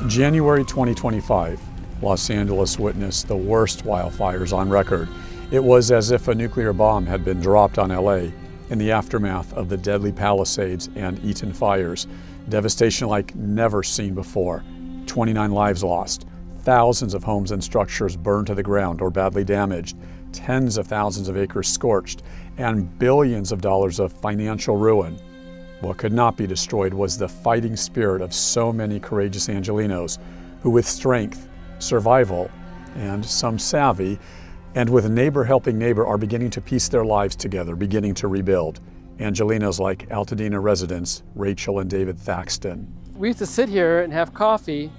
January 2025, Los Angeles witnessed the worst wildfires on record. It was as if a nuclear bomb had been dropped on LA in the aftermath of the deadly Palisades and Eaton fires. Devastation like never seen before. 29 lives lost, thousands of homes and structures burned to the ground or badly damaged, tens of thousands of acres scorched, and billions of dollars of financial ruin. What could not be destroyed was the fighting spirit of so many courageous Angelenos who, with strength, survival, and some savvy, and with neighbor helping neighbor, are beginning to piece their lives together, beginning to rebuild. Angelenos like Altadena residents Rachel and David Thaxton. We used to sit here and have coffee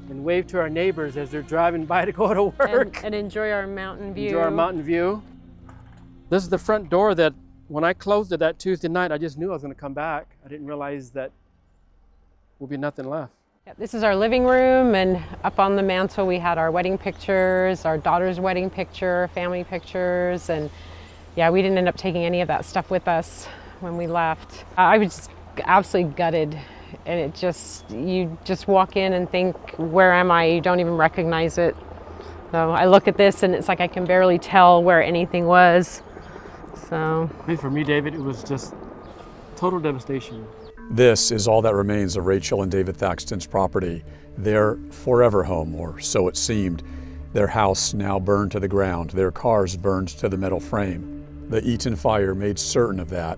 and wave to our neighbors as they're driving by to go to work. And enjoy our mountain view. Enjoy our mountain view. This is the front door that when I closed it that Tuesday night, I just knew I was going to come back. I didn't realize that would be nothing left. Yeah, this is our living room, and up on the mantle we had our wedding pictures, our daughter's wedding picture, family pictures, and yeah, we didn't end up taking any of that stuff with us when we left. I was just absolutely gutted, and you just walk in and think, where am I? You don't even recognize it. So I look at this and it's like I can barely tell where anything was. So for me, David, it was just total devastation. This is all that remains of Rachel and David Thaxton's property, their forever home, or so it seemed. Their house now burned to the ground, their cars burned to the metal frame. The Eaton Fire made certain of that.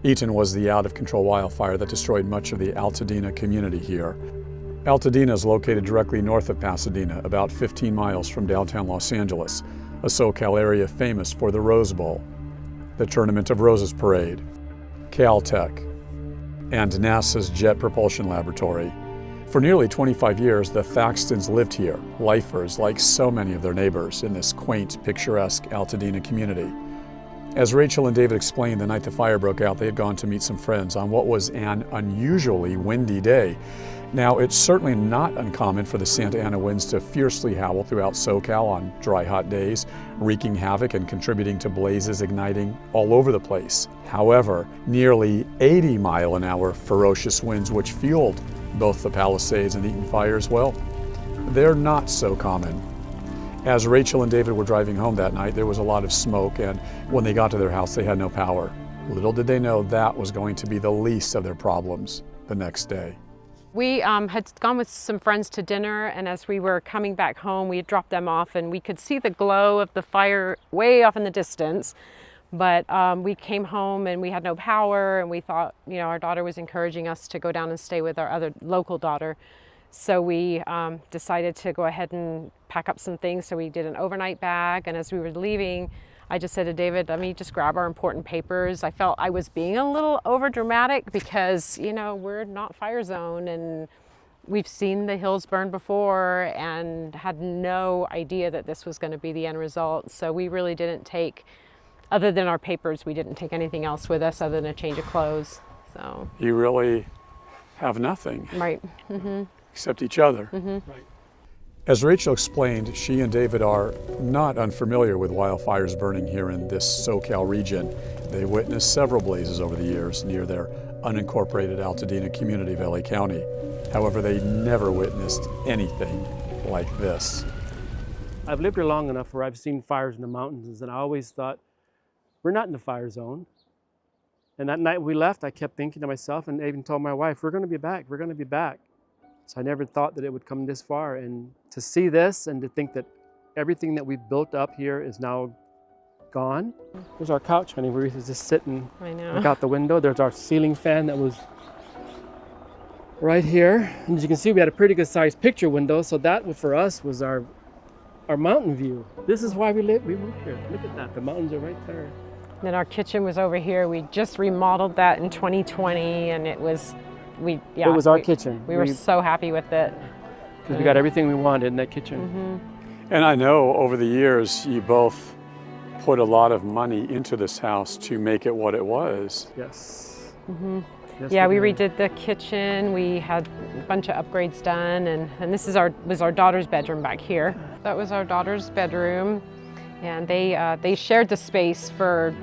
Eaton was the out-of-control wildfire that destroyed much of the Altadena community here. Altadena is located directly north of Pasadena, about 15 miles from downtown Los Angeles, a SoCal area famous for the Rose Bowl, the Tournament of Roses Parade, Caltech, and NASA's Jet Propulsion Laboratory. For nearly 25 years, the Thaxtons lived here, lifers like so many of their neighbors in this quaint, picturesque Altadena community. As Rachel and David explained, the night the fire broke out, they had gone to meet some friends on what was an unusually windy day. Now, it's certainly not uncommon for the Santa Ana winds to fiercely howl throughout SoCal on dry, hot days, wreaking havoc and contributing to blazes igniting all over the place. However, nearly 80-mile-an-hour ferocious winds, which fueled both the Palisades and Eaton fires, well, they're not so common. As Rachel and David were driving home that night, there was a lot of smoke, and when they got to their house, they had no power. Little did they know that was going to be the least of their problems the next day. We had gone with some friends to dinner, and as we were coming back home, we had dropped them off and we could see the glow of the fire way off in the distance. But we came home and we had no power, and we thought, our daughter was encouraging us to go down and stay with our other local daughter. So we decided to go ahead and pack up some things. So we did an overnight bag, and as we were leaving, I just said to David, let me just grab our important papers. I felt I was being a little over dramatic because, we're not fire zone and we've seen the hills burn before and had no idea that this was going to be the end result. So we really didn't take, other than our papers, we didn't take anything else with us other than a change of clothes. So You really have nothing. Right. Mm-hmm. Except each other. Mm-hmm. Right. As Rachel explained, she and David are not unfamiliar with wildfires burning here in this SoCal region. They witnessed several blazes over the years near their unincorporated Altadena community of LA County. However, they never witnessed anything like this. I've lived here long enough where I've seen fires in the mountains, and I always thought, we're not in the fire zone. And that night we left, I kept thinking to myself, and I even told my wife, we're going to be back, we're going to be back. So I never thought that it would come this far, and to see this and to think that everything that we've built up here is now gone. There's our couch, honey, where we used to just sit and look out the window. There's our ceiling fan that was right here. And as you can see, we had a pretty good sized picture window, so that for us was our mountain view. This is why we moved here. Look at that, the mountains are right there. Then our kitchen was over here. We just remodeled that in 2020, and it was our kitchen. We were so happy with it. Because we got everything we wanted in that kitchen. Mm-hmm. And I know over the years you both put a lot of money into this house to make it what it was. Yes. Mm-hmm. Yes, yeah, we redid the kitchen. We had a bunch of upgrades done, and this was our daughter's bedroom back here. That was our daughter's bedroom, and they shared the space for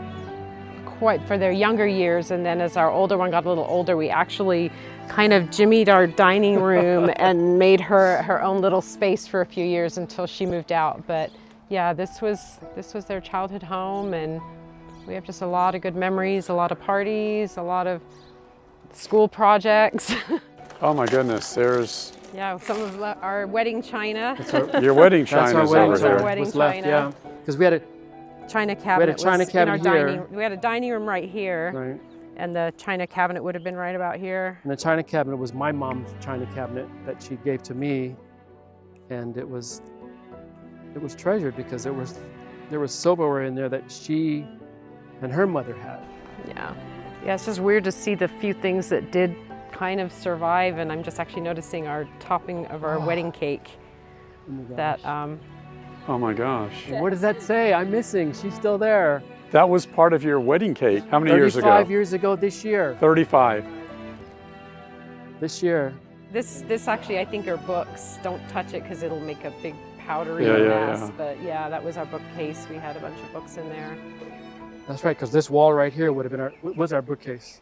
quite for their younger years, and then as our older one got a little older, we actually kind of jimmied our dining room and made her own little space for a few years until she moved out. But yeah, this was their childhood home, and we have just a lot of good memories, a lot of parties, a lot of school projects. Oh my goodness, there's... Yeah, some of our wedding china. Your wedding china That's is our over wedding here. Our wedding was left, china. yeah. Because we had a China cabinet. We had a china was cabinet in our here. dining. We had a dining room right here, right. and the china cabinet would have been right about here. And the china cabinet was my mom's china cabinet that she gave to me, and it was treasured because there was silverware in there that she and her mother had. Yeah, yeah. It's just weird to see the few things that did kind of survive, and I'm just actually noticing our topping of our wedding cake. Oh my That Oh my gosh. What does that say? I'm missing. She's still there. That was part of your wedding cake. How many years ago? 35 years ago this year. 35. This year. this actually, I think, are books. Don't touch it because it'll make a big powdery Yeah, mess. yeah. But yeah, that was our bookcase. We had a bunch of books in there. That's right, because this wall right here would have been was our bookcase.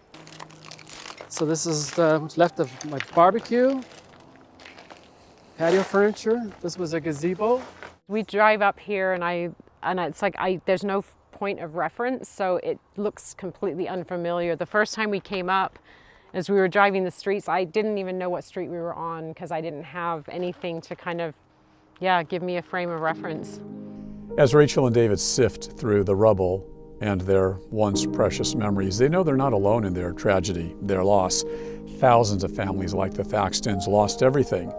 So this is what's left of my barbecue, patio furniture. This was a gazebo. We drive up here, and it's like there's no point of reference, so it looks completely unfamiliar. The first time we came up, as we were driving the streets, I didn't even know what street we were on because I didn't have anything to kind of, give me a frame of reference. As Rachel and David sift through the rubble and their once precious memories, they know they're not alone in their tragedy, their loss. Thousands of families like the Thaxtons lost everything,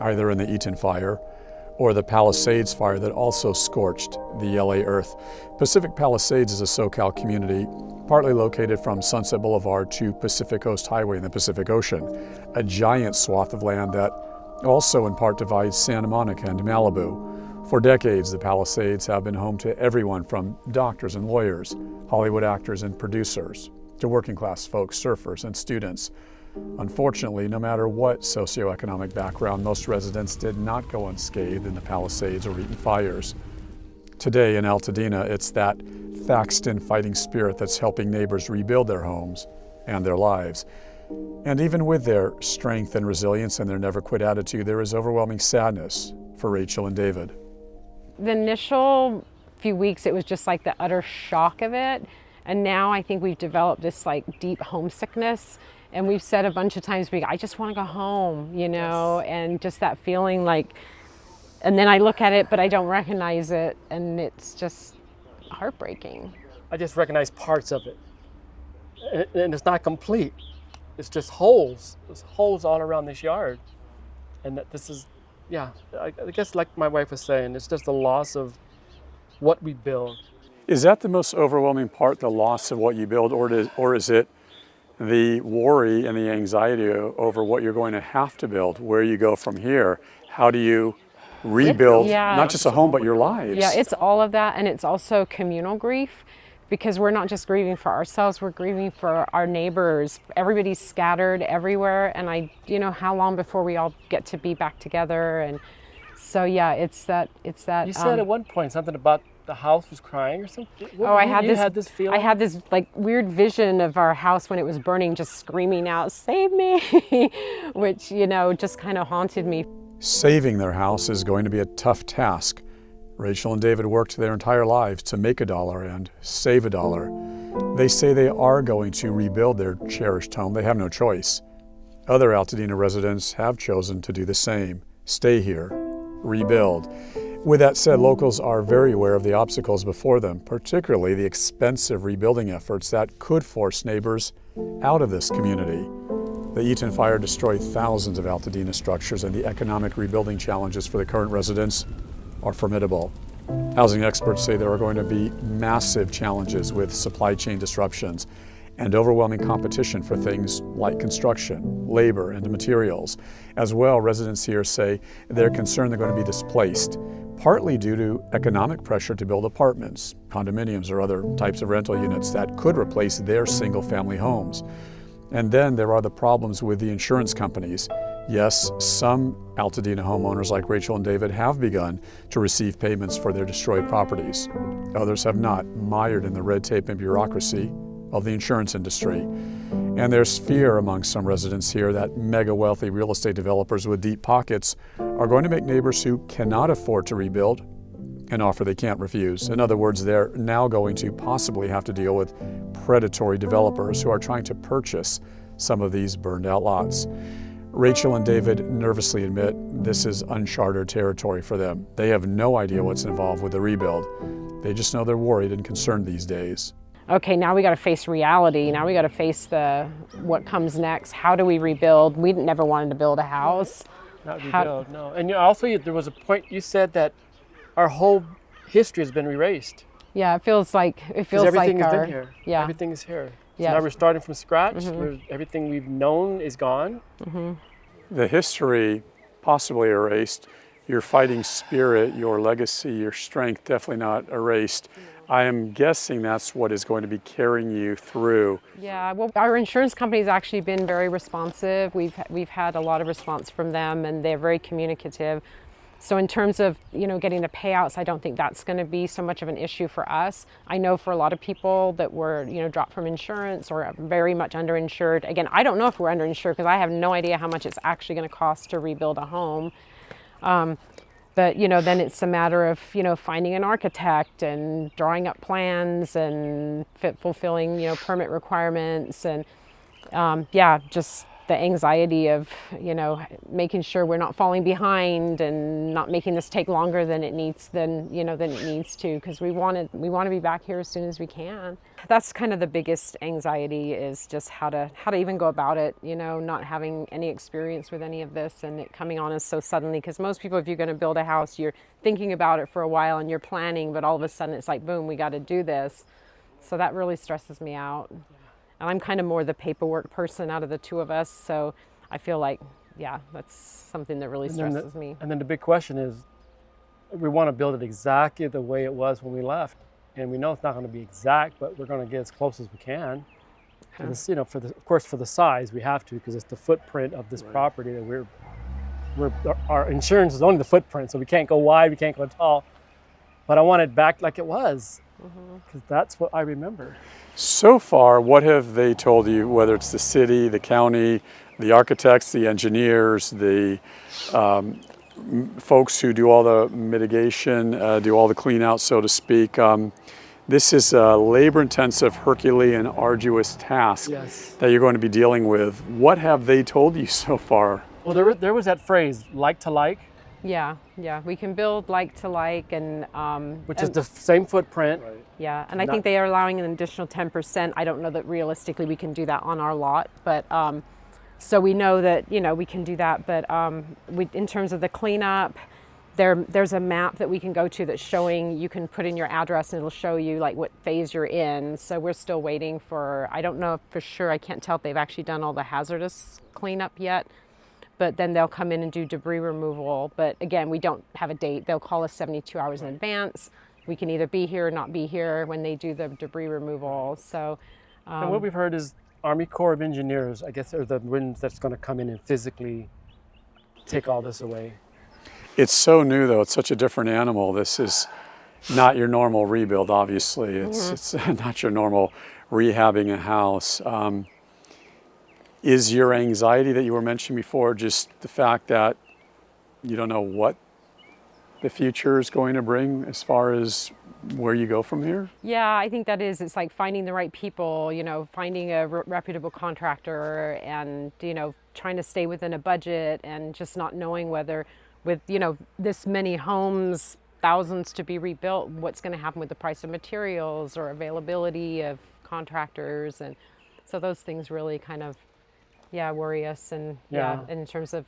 either in the Eaton Fire or the Palisades fire that also scorched the LA earth. Pacific Palisades is a SoCal community partly located from Sunset Boulevard to Pacific Coast Highway in the Pacific Ocean, a giant swath of land that also in part divides Santa Monica and Malibu. For decades, the Palisades have been home to everyone from doctors and lawyers, Hollywood actors and producers, to working class folks, surfers and students. Unfortunately, no matter what socioeconomic background, most residents did not go unscathed in the Palisades or Eaton fires. Today in Altadena, it's that Thaxton fighting spirit that's helping neighbors rebuild their homes and their lives. And even with their strength and resilience and their never quit attitude, there is overwhelming sadness for Rachel and David. The initial few weeks, it was just like the utter shock of it. And now I think we've developed this like deep homesickness. And we've said a bunch of times, I just want to go home, Yes. and just that feeling like, and then I look at it, but I don't recognize it. And it's just heartbreaking. I just recognize parts of it. And it's not complete. It's just holes. There's holes all around this yard. And that this is, I guess like my wife was saying, it's just the loss of what we build. Is that the most overwhelming part, the loss of what you build, or is it the worry and the anxiety over what you're going to have to build, where you go from here? How do you rebuild not just a home, but your lives? Yeah, it's all of that, and it's also communal grief, because we're not just grieving for ourselves, we're grieving for our neighbors. Everybody's scattered everywhere, and how long before we all get to be back together? And so it's that. You said at one point something about the house was crying or something? I had this feeling? I had this like weird vision of our house when it was burning, just screaming out, "Save me," which, just kind of haunted me. Saving their house is going to be a tough task. Rachel and David worked their entire lives to make $1 and save $1. They say they are going to rebuild their cherished home. They have no choice. Other Altadena residents have chosen to do the same. Stay here, rebuild. With that said, locals are very aware of the obstacles before them, particularly the expensive rebuilding efforts that could force neighbors out of this community. The Eaton Fire destroyed thousands of Altadena structures, and the economic rebuilding challenges for the current residents are formidable. Housing experts say there are going to be massive challenges with supply chain disruptions and overwhelming competition for things like construction, labor, and materials. As well, residents here say they're concerned they're going to be displaced, partly due to economic pressure to build apartments, condominiums, or other types of rental units that could replace their single-family homes. And then there are the problems with the insurance companies. Yes, some Altadena homeowners like Rachel and David have begun to receive payments for their destroyed properties. Others have not, mired in the red tape and bureaucracy of the insurance industry. And there's fear among some residents here that mega wealthy real estate developers with deep pockets are going to make neighbors who cannot afford to rebuild an offer they can't refuse. In other words, they're now going to possibly have to deal with predatory developers who are trying to purchase some of these burned out lots. Rachel and David nervously admit this is uncharted territory for them. They have no idea what's involved with the rebuild. They just know they're worried and concerned these days. Okay, now we got to face reality. Now we got to face what comes next. How do we rebuild? We never wanted to build a house. Not rebuild, no. And also, there was a point you said that our whole history has been erased. Yeah, it feels like everything has our, been here. Yeah, everything is here. So yeah. now we're starting from scratch. Everything we've known is gone. The history possibly erased. Your fighting spirit, your legacy, your strength definitely not erased. I am guessing that's what is going to be carrying you through. Yeah, well, our insurance company's actually been very responsive. We've had a lot of response from them, and they're very communicative. So in terms of, getting the payouts, I don't think that's going to be so much of an issue for us. I know for a lot of people that were, dropped from insurance or very much underinsured. Again, I don't know if we're underinsured because I have no idea how much it's actually going to cost to rebuild a home. But, then it's a matter of, finding an architect and drawing up plans and fulfilling, permit requirements and, just the anxiety of, making sure we're not falling behind and not making this take longer than it needs to, because we want to be back here as soon as we can. That's kind of the biggest anxiety, is just how to even go about it, not having any experience with any of this and it coming on us so suddenly. Because most people, if you're going to build a house, you're thinking about it for a while and you're planning, but all of a sudden it's like, boom, we got to do this. So that really stresses me out. And I'm kind of more the paperwork person out of the two of us, so I feel like, that's something that really stresses me. And then the big question is, we want to build it exactly the way it was when we left. And we know it's not going to be exact, but we're going to get as close as we can. And this, of course, for the size, we have to, because it's the footprint of this property that our insurance is only the footprint, so we can't go wide, we can't go tall. But I want it back like it was, because that's what I remember. So far, what have they told you, whether it's the city, the county, the architects, the engineers, the folks who do all the mitigation, do all the clean out, so to speak? This is a labor-intensive, Herculean, arduous task that you're going to be dealing with. What have they told you so far? Well, there was that phrase, like to like. Yeah, we can build like to like, and which is the same footprint. Right. Yeah, and I think they are allowing an additional 10%. I don't know that realistically we can do that on our lot, but so we know that we can do that. But in terms of the cleanup, there's a map that we can go to that's showing, you can put in your address and it'll show you like what phase you're in. So we're still waiting for, I don't know for sure, I can't tell if they've actually done all the hazardous cleanup yet. But then they'll come in and do debris removal. But again, we don't have a date. They'll call us 72 hours in advance. We can either be here or not be here when they do the debris removal. So, and what we've heard is Army Corps of Engineers, I guess, are the ones that's going to come in and physically take all this away. It's so new, though. It's such a different animal. This is not your normal rebuild, obviously. It's not your normal rehabbing a house. Is your anxiety that you were mentioning before just the fact that you don't know what the future is going to bring as far as where you go from here? Yeah, I think that is. It's like finding the right people, finding a reputable contractor and, trying to stay within a budget and just not knowing whether with, this many homes, thousands to be rebuilt, what's going to happen with the price of materials or availability of contractors. And so those things really kind of worry us, and in terms of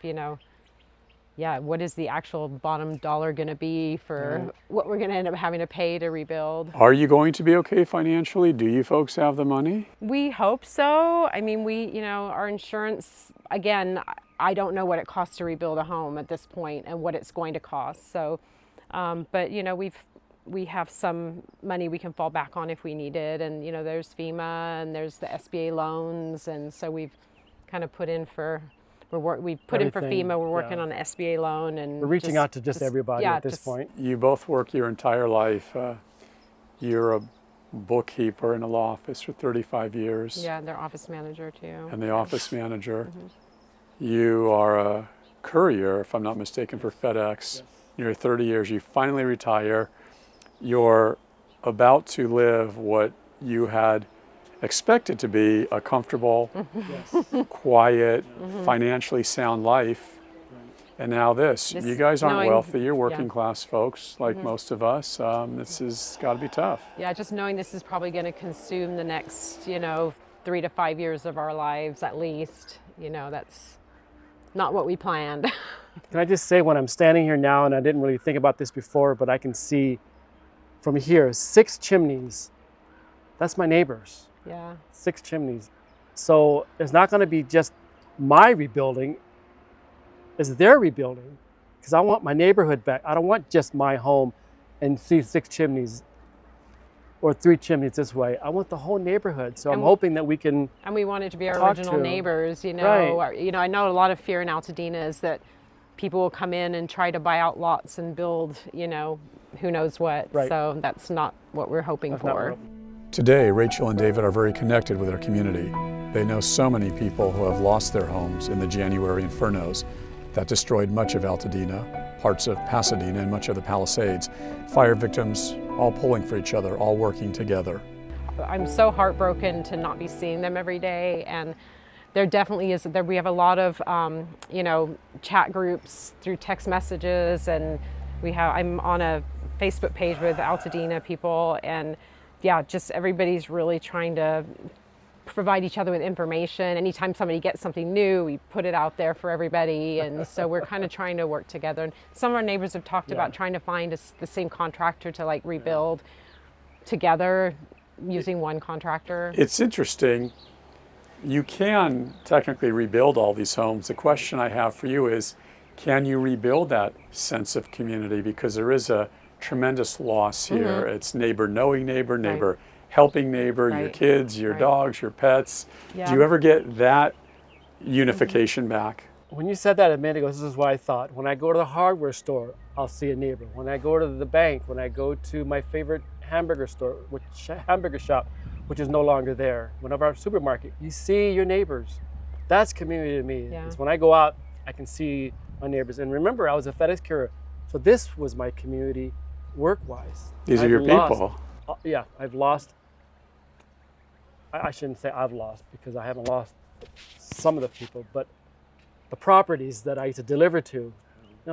what is the actual bottom dollar going to be for what we're going to end up having to pay to rebuild. Are you going to be okay financially? Do you folks have the money? We hope so. I mean, our insurance, again, I don't know what it costs to rebuild a home at this point and what it's going to cost. So, but we have some money we can fall back on if we need it, and there's FEMA and there's the SBA loans, and so we've kind of put in for FEMA. We're working on an SBA loan, and we're reaching out to just everybody at this point. You both work your entire life. You're a bookkeeper in a law office for 35 years. Yeah, their office manager too. And the office manager. You are a courier, if I'm not mistaken, for FedEx. Yes. You're 30 years, you finally retire. You're about to live what you had expected to be a comfortable, quiet, financially sound life. And now this. You guys aren't wealthy, you're working class folks like most of us. This has got to be tough. Yeah, just knowing this is probably going to consume the next, 3 to 5 years of our lives at least. That's not what we planned. Can I just say, when I'm standing here now, and I didn't really think about this before, but I can see from here 6 chimneys. That's my neighbors. Yeah. 6 chimneys. So it's not going to be just my rebuilding, it's their rebuilding. Because I want my neighborhood back. I don't want just my home and see 6 chimneys or 3 chimneys this way. I want the whole neighborhood. So I'm hoping that we can. And we want it to be our original neighbors, Right. I know a lot of fear in Altadena is that people will come in and try to buy out lots and build, who knows what. Right. So that's not what we're hoping for. Today, Rachel and David are very connected with their community. They know so many people who have lost their homes in the January infernos that destroyed much of Altadena, parts of Pasadena, and much of the Palisades. Fire victims all pulling for each other, all working together. I'm so heartbroken to not be seeing them every day, and there definitely is. We have a lot of, chat groups through text messages, and I'm on a Facebook page with Altadena people, and yeah, just everybody's really trying to provide each other with information. Anytime somebody gets something new, we put it out there for everybody, and so we're kind of trying to work together. And some of our neighbors have talked about trying to find the same contractor to rebuild together using one contractor. It's interesting. You can technically rebuild all these homes. The question I have for you is, can you rebuild that sense of community? Because there is a tremendous loss here. It's neighbor knowing neighbor, neighbor helping neighbor, your kids, your dogs, your pets. Yeah. Do you ever get that unification back? When you said that a minute ago, this is what I thought. When I go to the hardware store, I'll see a neighbor. When I go to the bank, when I go to my favorite hamburger shop, which is no longer there, whenever our supermarket, you see your neighbors. That's community to me. Yeah. It's when I go out, I can see my neighbors. And remember, I was a FedEx carrier, so this was my community work-wise. These are your people. Yeah, I've lost. I shouldn't say I've lost, because I haven't lost some of the people, but the properties that I used to deliver to.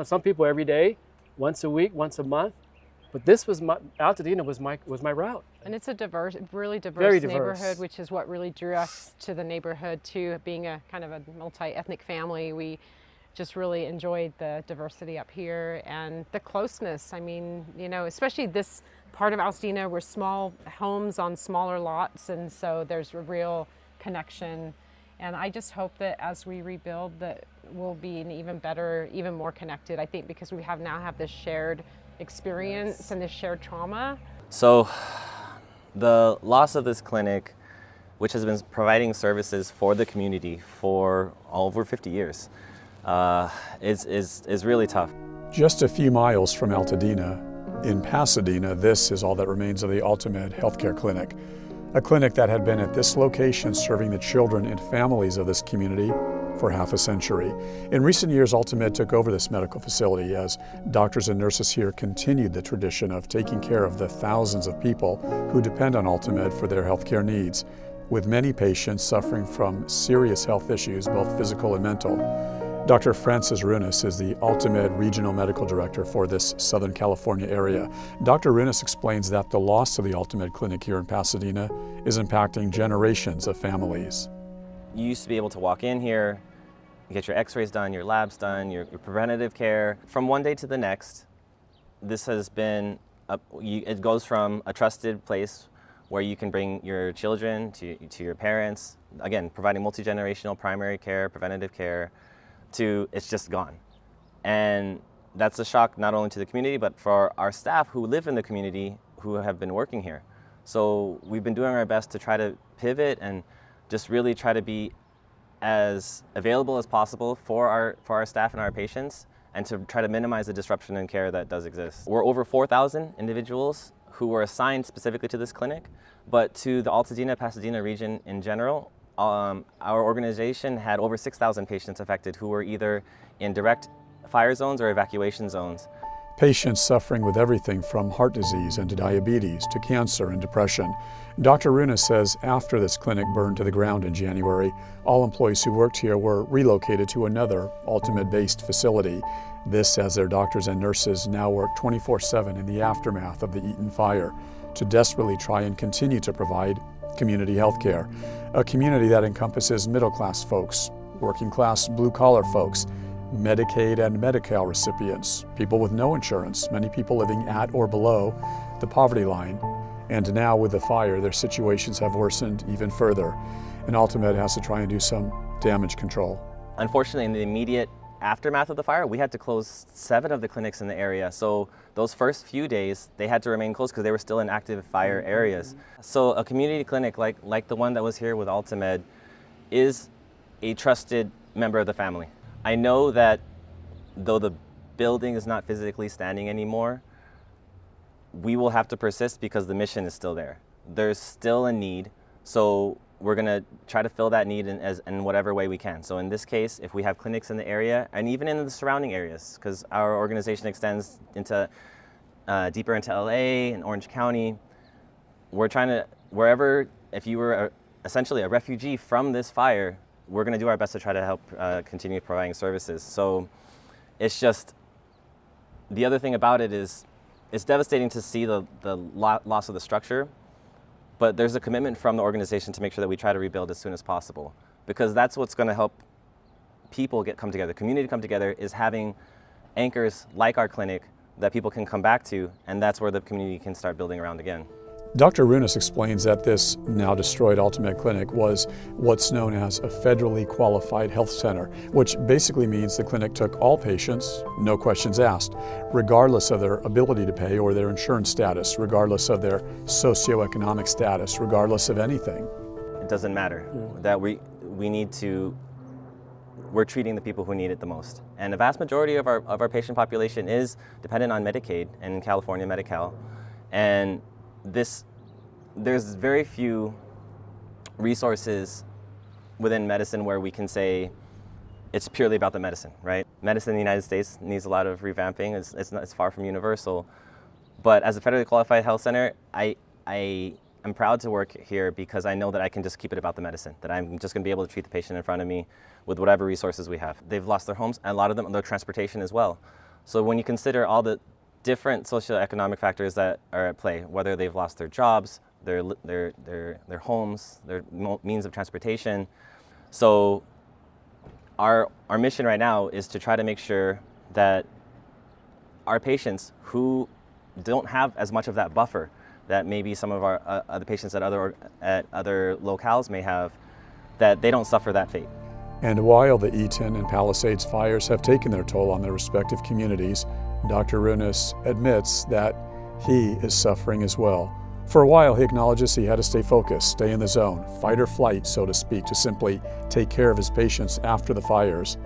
Some people every day, once a week, once a month, but this was Altadena was my route. And it's a really diverse Very neighborhood, which is what really drew us to the neighborhood too. Being a kind of a multi-ethnic family, we just really enjoyed the diversity up here and the closeness. I mean, especially this part of Altadena, we're small homes on smaller lots, and so there's a real connection. And I just hope that as we rebuild, that we'll be an even better, even more connected. I think because we now have this shared experience and this shared trauma. So the loss of this clinic, which has been providing services for the community for over 50 years, is really tough. Just a few miles from Altadena, in Pasadena, this is all that remains of the Altamed Healthcare Clinic, a clinic that had been at this location serving the children and families of this community for half a century. In recent years, Altamed took over this medical facility as doctors and nurses here continued the tradition of taking care of the thousands of people who depend on Altamed for their healthcare needs, with many patients suffering from serious health issues, both physical and mental. Dr. Francis Runas is the Altamed Regional Medical Director for this Southern California area. Dr. Runas explains that the loss of the Altamed Clinic here in Pasadena is impacting generations of families. You used to be able to walk in here, get your x-rays done, your labs done, your preventative care. From one day to the next, this has been, it goes from a trusted place where you can bring your children to your parents, again, providing multi-generational primary care, preventative care, to it's just gone. And that's a shock not only to the community, but for our staff who live in the community who have been working here. So we've been doing our best to try to pivot and just really try to be as available as possible for our staff and our patients, and to try to minimize the disruption in care that does exist. We're over 4,000 individuals who were assigned specifically to this clinic, but to the Altadena, Pasadena region in general, our organization had over 6,000 patients affected who were either in direct fire zones or evacuation zones. Patients suffering with everything from heart disease and to diabetes to cancer and depression. Dr. Runas says after this clinic burned to the ground in January, all employees who worked here were relocated to another Ultimate-based facility. This as their doctors and nurses now work 24/7 in the aftermath of the Eaton Fire to desperately try and continue to provide community health care. A community that encompasses middle-class folks, working-class blue-collar folks, Medicaid and Medi-Cal recipients, people with no insurance, many people living at or below the poverty line. And now with the fire, their situations have worsened even further. And Ultimate has to try and do some damage control. Unfortunately, in the immediate aftermath of the fire, we had to close 7 of the clinics in the area. So those first few days, they had to remain closed because they were still in active fire areas. So a community clinic like the one that was here with Ultimate is a trusted member of the family. I know that though the building is not physically standing anymore, we will have to persist because the mission is still there. There's still a need, so we're gonna try to fill that need in whatever way we can. So in this case, if we have clinics in the area and even in the surrounding areas, because our organization extends into deeper into LA and Orange County, we're trying to, wherever, if you were essentially a refugee from this fire, we're going to do our best to try to help continue providing services. So it's just, the other thing about it is, it's devastating to see the loss of the structure, but there's a commitment from the organization to make sure that we try to rebuild as soon as possible, because that's what's going to help people come together, community come together, is having anchors like our clinic that people can come back to, and that's where the community can start building around again. Dr. Runas explains that this now destroyed Ultimate Clinic was what's known as a federally qualified health center, which basically means the clinic took all patients, no questions asked, regardless of their ability to pay or their insurance status, regardless of their socioeconomic status, regardless of anything. It doesn't matter. That we're treating the people who need it the most. And the vast majority of our patient population is dependent on Medicaid and in California, Medi-Cal. And there's very few resources within medicine where we can say it's purely about the medicine, right? Medicine in the United States needs a lot of revamping. It's far from universal. But as a federally qualified health center, I'm proud to work here because I know that I can just keep it about the medicine, that I'm just going to be able to treat the patient in front of me with whatever resources we have. They've lost their homes, and a lot of them, their transportation as well. So when you consider all the different socioeconomic factors that are at play, whether they've lost their jobs, their homes, their means of transportation. So our mission right now is to try to make sure that our patients who don't have as much of that buffer that maybe some of our other patients at other locales may have, that they don't suffer that fate. And while the Eaton and Palisades fires have taken their toll on their respective communities, Dr. Runas admits that he is suffering as well. For a while, he acknowledges he had to stay focused, stay in the zone, fight or flight, so to speak, to simply take care of his patients after the fires.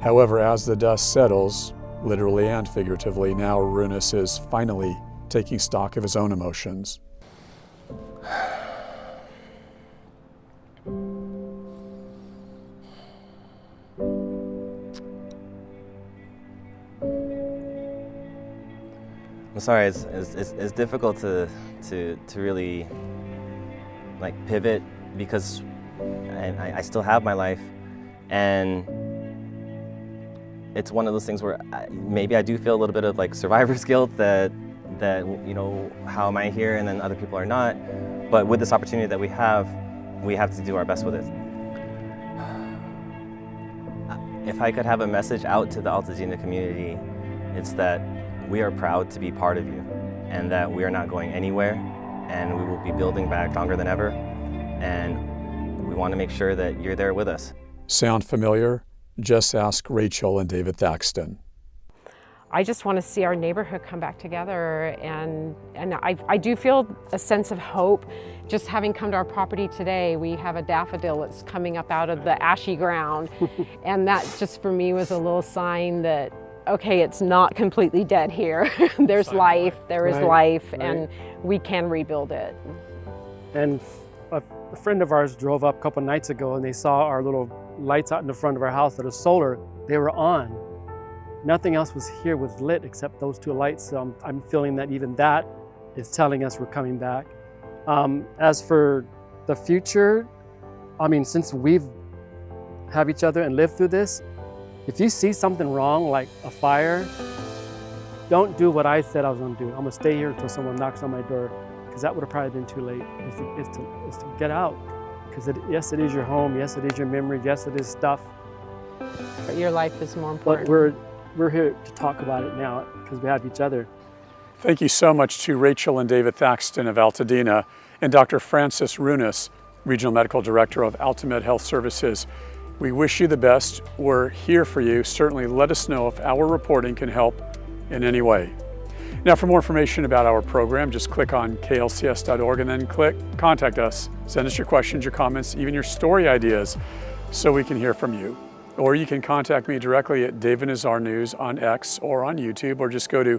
However, as the dust settles, literally and figuratively, now Runas is finally taking stock of his own emotions. I'm sorry, it's difficult to really like pivot because I still have my life, and it's one of those things where maybe I do feel a little bit of like survivor's guilt that you know, how am I here and then other people are not, but with this opportunity that we have to do our best with it. If I could have a message out to the Altadena community, it's that we are proud to be part of you, and that we are not going anywhere, and we will be building back stronger than ever, and we want to make sure that you're there with us. Sound familiar? Just ask Rachel and David Thaxton. I just want to see our neighborhood come back together, and I do feel a sense of hope. Just having come to our property today, we have a daffodil that's coming up out of the ashy ground, and that just for me was a little sign that, okay, it's not completely dead here. There's life, there is life, and we can rebuild it. And a friend of ours drove up a couple nights ago and they saw our little lights out in the front of our house that are solar. They were on. Nothing else was lit except those two lights. So I'm feeling that even that is telling us we're coming back. As for the future, I mean, since we've have each other and lived through this, if you see something wrong, like a fire, don't do what I said I was gonna do. I'm gonna stay here until someone knocks on my door, because that would have probably been too late, is to get out. Because yes, it is your home, yes, it is your memory, yes, it is stuff. But your life is more But important. we're here to talk about it now, because we have each other. Thank you so much to Rachel and David Thaxton of Altadena and Dr. Francis Runas, Regional Medical Director of Altamed Health Services. We wish you the best. We're here for you. Certainly let us know if our reporting can help in any way. Now, for more information about our program, just click on klcs.org and then click Contact Us. Send us your questions, your comments, even your story ideas so we can hear from you. Or you can contact me directly at David Nazar News on X or on YouTube, or just go to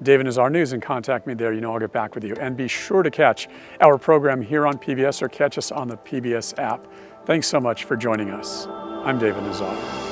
David Nazar News and contact me there. You know I'll get back with you. And be sure to catch our program here on PBS or catch us on the PBS app. Thanks so much for joining us. I'm David Nazar.